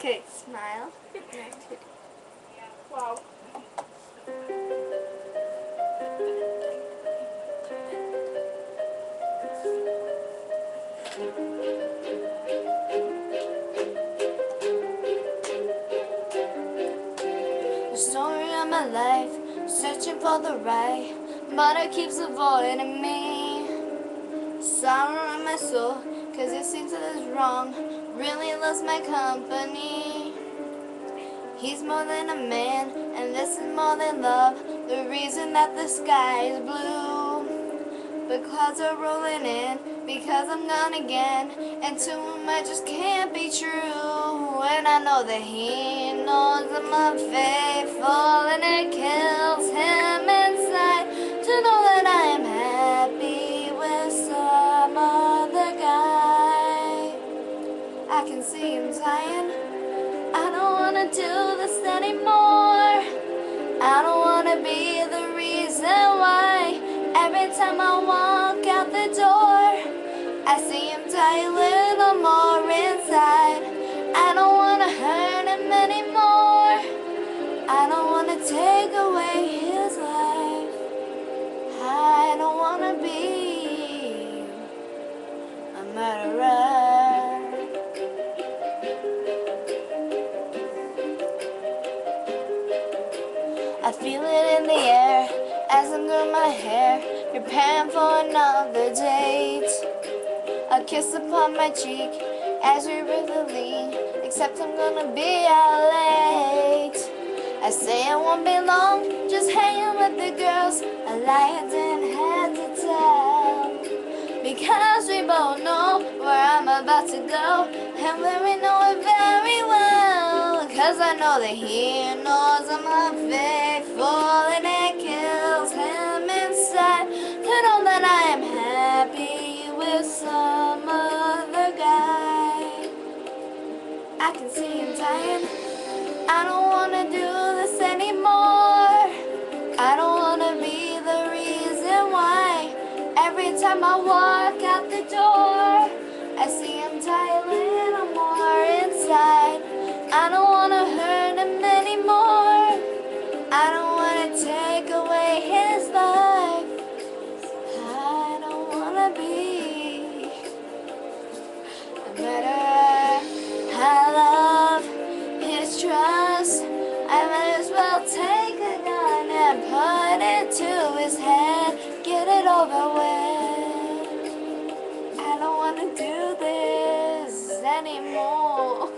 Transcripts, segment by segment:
Okay, smile. Wow. The story of my life, searching for the right, but it keeps avoiding me. Sorrow in my soul, cause it seems that it's wrong, really loves my company. He's more than a man, and this is more than love, the reason that the sky is blue. But clouds are rolling in, because I'm gone again, and to him I just can't be true. And I know that he knows I'm unfaithful, and it kills him inside to know that I am happy with some other guy. I can see him dying. I don't wanna do this anymore. I don't wanna be the reason why every time I walk out the door I see him die a little more inside. I don't wanna hurt him anymore. I don't wanna take away his life. I don't wanna be a murderer. I feel it in the air as I'm doing my hair, preparing for another date. A kiss upon my cheek as we really except I'm gonna be out late. I say I won't be long, just hanging with the girls. A lie I didn't have to tell, because we both know where I'm about to go, and we know it very well. Cause I know that he knows I'm unfaithful, and it kills him inside to know that I am happy with some other guy. I can see him dying. I don't wanna do this anymore. I don't wanna be the reason why every time I walk out the door I see him die a little more inside. I don't wanna hurt him anymore. I don't wanna take away his life. I don't wanna be a murderer. I love his trust. I might as well take a gun and put it to his head. Get it over with. I don't wanna do this anymore.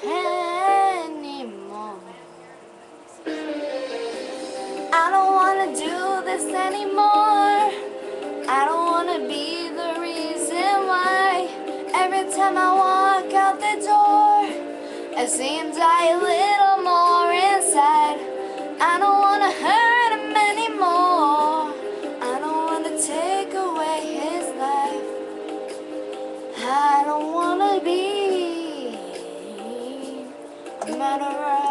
Anymore. I don't wanna do this anymore. I don't wanna be the reason why every time I walk out the door I see him die a little more inside. I don't wanna hurt him anymore. I don't wanna take away his life. I don't wanna be a murderer.